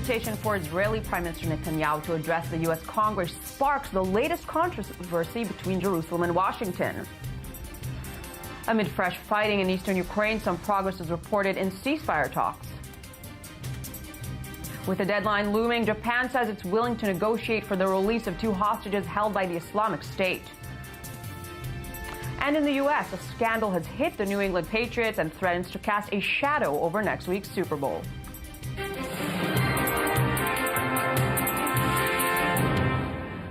invitation for Israeli Prime Minister Netanyahu to address the U.S. Congress sparks the latest controversy between Jerusalem and Washington. Amid fresh fighting in eastern Ukraine, some progress is reported in ceasefire talks. With the deadline looming, Japan says it's willing to negotiate for the release of 2 hostages held by the Islamic State. And in the U.S., a scandal has hit the New England Patriots and threatens to cast a shadow over next week's Super Bowl.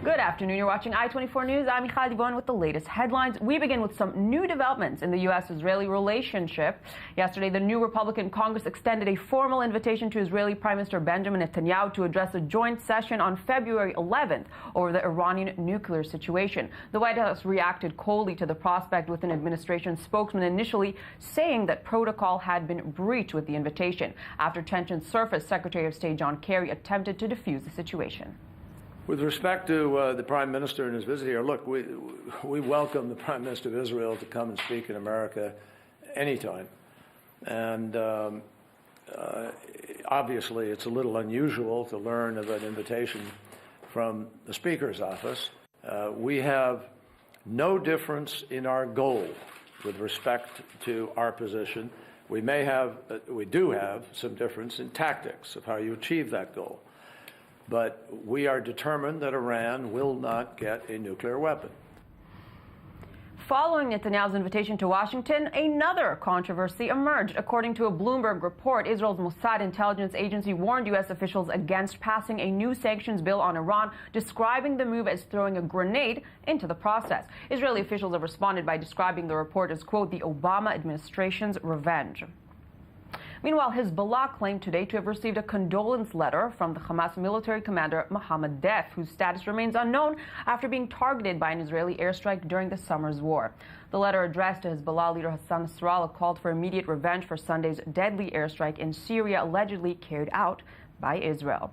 Good afternoon. You're watching I-24 News. I'm Michal with the latest headlines. We begin with some new developments in the U.S.-Israeli relationship. Yesterday, the new Republican Congress extended a formal invitation to Israeli Prime Minister Benjamin Netanyahu to address a joint session on February 11th over the Iranian nuclear situation. The White House reacted coldly to the prospect, with an administration spokesman initially saying that protocol had been breached with the invitation. After tensions surfaced, Secretary of State John Kerry attempted to defuse the situation. With respect to the Prime Minister and his visit here, look, we welcome the Prime Minister of Israel to come and speak in America anytime. And obviously, it's a little unusual to learn of an invitation from the Speaker's office. We have no difference in our goal with respect to our position. We do have some difference in tactics of how you achieve that goal. But we are determined that Iran will not get a nuclear weapon. Following Netanyahu's invitation to Washington, another controversy emerged. According to a Bloomberg report, Israel's Mossad intelligence agency warned U.S. officials against passing a new sanctions bill on Iran, describing the move as throwing a grenade into the process. Israeli officials have responded by describing the report as, quote, the Obama administration's revenge. Meanwhile, Hezbollah claimed today to have received a condolence letter from the Hamas military commander Mohammed Deif, whose status remains unknown after being targeted by an Israeli airstrike during the summer's war. The letter addressed to Hezbollah leader Hassan Nasrallah called for immediate revenge for Sunday's deadly airstrike in Syria, allegedly carried out by Israel.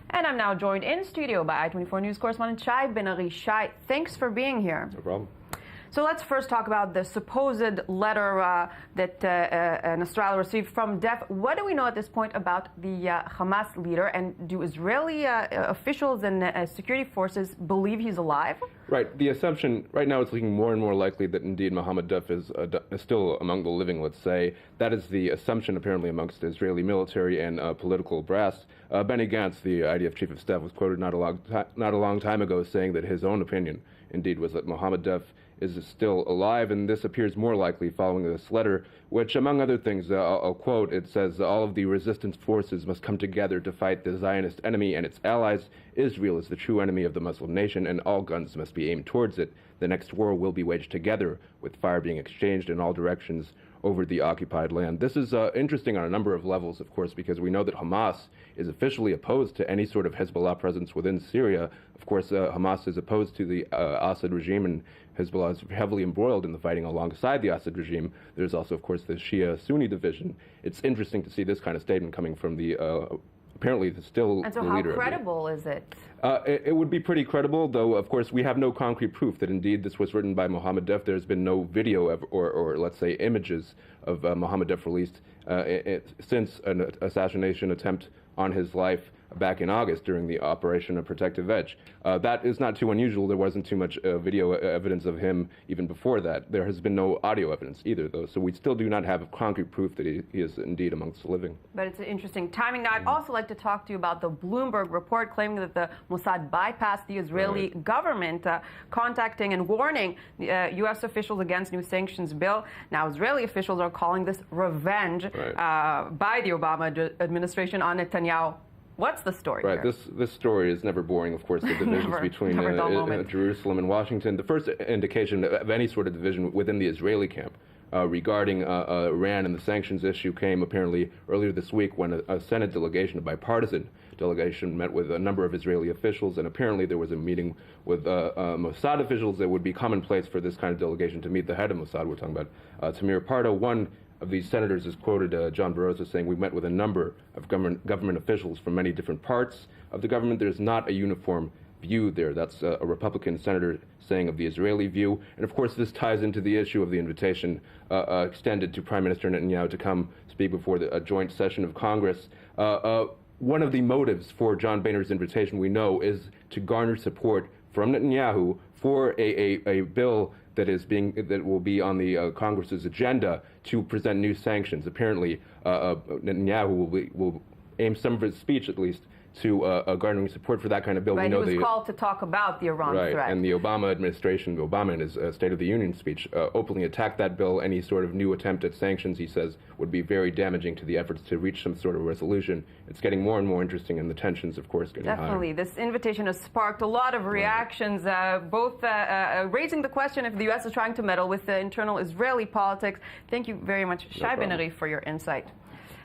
And I'm now joined in studio by I-24 News correspondent Shai Ben-Ari. Shai, thanks for being here. No problem. So let's first talk about the supposed letter that Nasrallah received from Deif. What do we know at this point about the Hamas leader, and do Israeli officials and security forces believe he's alive? Right. The assumption right now is looking more and more likely that indeed Mohammed Deif is still among the living, let's say. That is the assumption apparently amongst the Israeli military and political brass. Benny Gantz, the IDF chief of staff, was quoted not a long time ago saying that his own opinion indeed was that Mohammed Deif is still alive, and this appears more likely following this letter, which, among other things, I'll quote, it says, all of the resistance forces must come together to fight the Zionist enemy and its allies. Israel is the true enemy of the Muslim nation, and all guns must be aimed towards it. The next war will be waged together, with fire being exchanged in all directions over the occupied land. This is interesting on a number of levels, of course, because we know that Hamas is officially opposed to any sort of Hezbollah presence within Syria. Of course, Hamas is opposed to the Assad regime, and Hezbollah is heavily embroiled in the fighting alongside the Assad regime. There's also, of course, the Shia-Sunni division. It's interesting to see this kind of statement coming from the apparently still and so the leader. How credible is it? It would be pretty credible, though, of course, we have no concrete proof that indeed this was written by Mohammed Deif. There's been no video or let's say, images of Mohammed Deif released since an assassination attempt on his life back in August during the Operation Protective Edge. That is not too unusual. There wasn't too much video evidence of him even before that. There has been no audio evidence either, though, so we still do not have concrete proof that he is indeed amongst the living. But it's an interesting timing. Now, I'd also like to talk to you about the Bloomberg report claiming that the Mossad bypassed the Israeli government, contacting and warning U.S. officials against new sanctions bill. Now, Israeli officials are calling this revenge by the Obama administration on Netanyahu. What's the story here? This story is never boring, of course, the divisions between Jerusalem and Washington. The first indication of any sort of division within the Israeli camp regarding Iran and the sanctions issue came apparently earlier this week when a Senate delegation, a bipartisan delegation, met with a number of Israeli officials, and apparently there was a meeting with Mossad officials. That would be commonplace for this kind of delegation to meet the head of Mossad. We're talking about Tamir Pardo. One of these senators is quoted, John Barroso, saying, we met with a number of government officials from many different parts of the government. There's not a uniform view there. That's a Republican senator saying of the Israeli view. And of course, this ties into the issue of the invitation extended to Prime Minister Netanyahu to come speak before a joint session of Congress. one of the motives for John Boehner's invitation, we know, is to garner support from Netanyahu for a bill that will be on the Congress's agenda to present new sanctions. Apparently, Netanyahu will aim some of his speech, at least, to garnering support for that kind of bill. Right, we know he was called to talk about the Iran threat. And the Obama administration, Obama in his State of the Union speech, openly attacked that bill. Any sort of new attempt at sanctions, he says, would be very damaging to the efforts to reach some sort of resolution. It's getting more and more interesting, and the tensions, of course, getting Definitely. higher. This invitation has sparked a lot of reactions, both raising the question if the U.S. is trying to meddle with the internal Israeli politics. Thank you very much, Shai Ben-Ari, for your insight.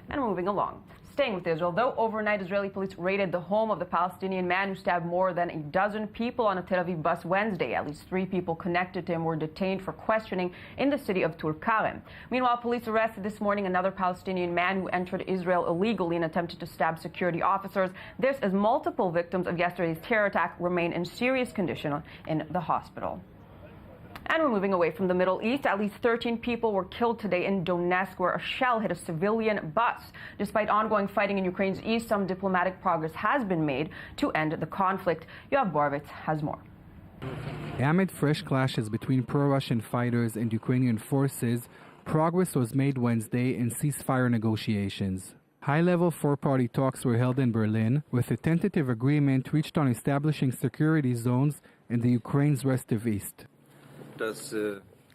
And moving along. Staying with Israel, though, overnight Israeli police raided the home of the Palestinian man who stabbed more than a dozen people on a Tel Aviv bus Wednesday. At least 3 people connected to him were detained for questioning in the city of Tulkarem. Meanwhile, police arrested this morning another Palestinian man who entered Israel illegally and attempted to stab security officers. This as multiple victims of yesterday's terror attack remain in serious condition in the hospital. And we're moving away from the Middle East. At least 13 people were killed today in Donetsk, where a shell hit a civilian bus. Despite ongoing fighting in Ukraine's east, some diplomatic progress has been made to end the conflict. Yoav Borovitz has more. Amid fresh clashes between pro-Russian fighters and Ukrainian forces, progress was made Wednesday in ceasefire negotiations. High-level four-party talks were held in Berlin, with a tentative agreement reached on establishing security zones in the Ukraine's restive east.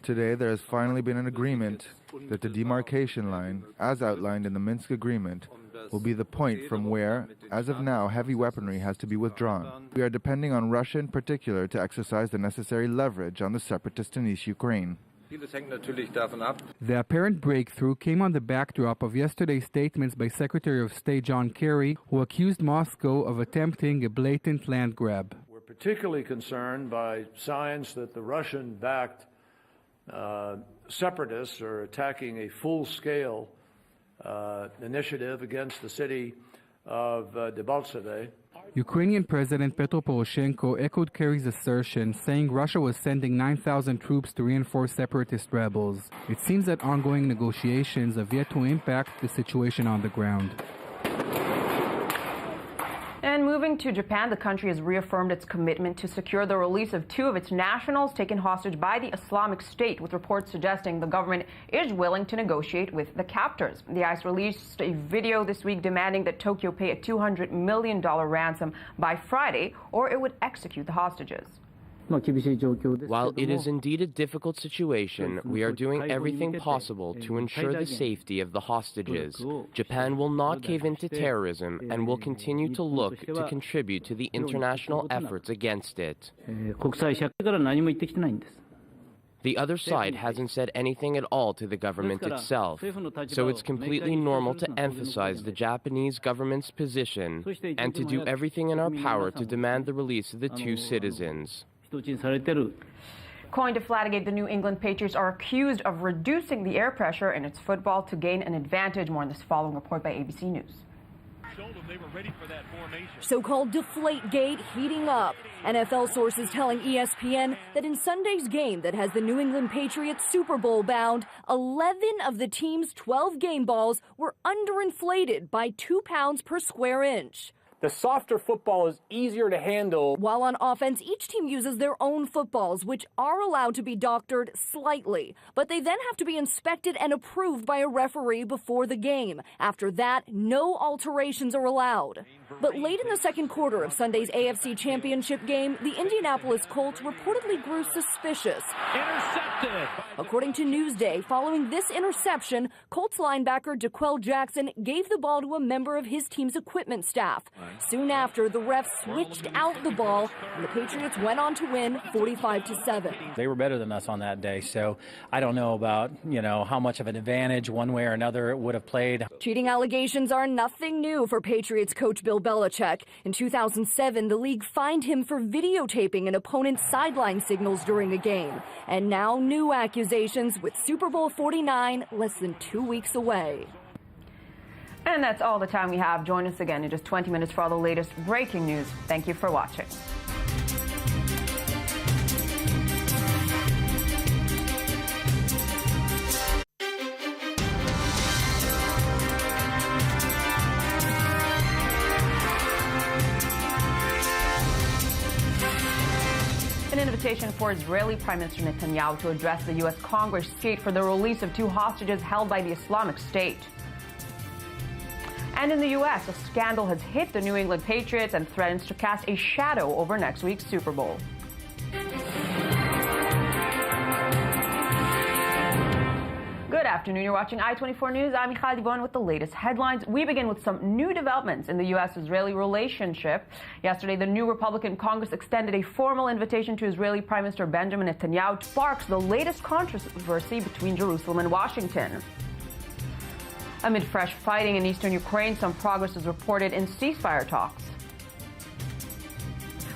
Today, there has finally been an agreement that the demarcation line, as outlined in the Minsk Agreement, will be the point from where, as of now, heavy weaponry has to be withdrawn. We are depending on Russia in particular to exercise the necessary leverage on the separatists in East Ukraine. The apparent breakthrough came on the backdrop of yesterday's statements by Secretary of State John Kerry, who accused Moscow of attempting a blatant land grab. Particularly concerned by signs that the Russian-backed separatists are attacking a full-scale initiative against the city of Debaltseve. Ukrainian President Petro Poroshenko echoed Kerry's assertion, saying Russia was sending 9,000 troops to reinforce separatist rebels. It seems that ongoing negotiations have yet to impact the situation on the ground. And moving to Japan, the country has reaffirmed its commitment to secure the release of 2 of its nationals taken hostage by the Islamic State, with reports suggesting the government is willing to negotiate with the captors. The ICE released a video this week demanding that Tokyo pay a $200 million ransom by Friday, or it would execute the hostages. While it is indeed a difficult situation, we are doing everything possible to ensure the safety of the hostages. Japan will not cave into terrorism and will continue to look to contribute to the international efforts against it. The other side hasn't said anything at all to the government itself, so it's completely normal to emphasize the Japanese government's position and to do everything in our power to demand the release of the 2 citizens. According to Flatigate, the New England Patriots are accused of reducing the air pressure in its football to gain an advantage. More in this following report by ABC News. So-called Deflategate heating up. NFL sources telling ESPN that in Sunday's game that has the New England Patriots Super Bowl bound, 11 of the team's 12 game balls were underinflated by 2 pounds per square inch. The softer football is easier to handle. While on offense, each team uses their own footballs, which are allowed to be doctored slightly. But they then have to be inspected and approved by a referee before the game. After that, no alterations are allowed. But late in the second quarter of Sunday's AFC Championship game, the Indianapolis Colts reportedly grew suspicious. Intercepted. According to Newsday, following this interception, Colts linebacker DeQuell Jackson gave the ball to a member of his team's equipment staff. Soon after, the refs switched out the ball, and the Patriots went on to win 45-7. They were better than us on that day, so I don't know about, how much of an advantage one way or another it would have played. Cheating allegations are nothing new for Patriots coach Bill Belichick. In 2007, the league fined him for videotaping an opponent's sideline signals during a game. And now new accusations with Super Bowl 49 less than 2 weeks away. And that's all the time we have. Join us again in just 20 minutes for all the latest breaking news. Thank you for watching. An invitation for Israeli Prime Minister Netanyahu to address the U.S. Congress state for the release of 2 hostages held by the Islamic State. And in the U.S., a scandal has hit the New England Patriots and threatens to cast a shadow over next week's Super Bowl. Good afternoon. You're watching I-24 News. I'm Michal with the latest headlines. We begin with some new developments in the U.S.-Israeli relationship. Yesterday, the new Republican Congress extended a formal invitation to Israeli Prime Minister Benjamin Netanyahu to spark the latest controversy between Jerusalem and Washington. Amid fresh fighting in eastern Ukraine, some progress is reported in ceasefire talks.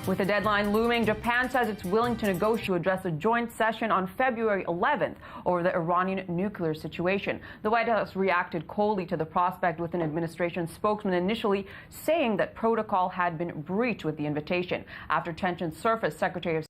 With the deadline looming, Japan says it's willing to negotiate to address a joint session on February 11th over the Iranian nuclear situation. The White House reacted coldly to the prospect, with an administration spokesman initially saying that protocol had been breached with the invitation. After tensions surfaced, Secretary of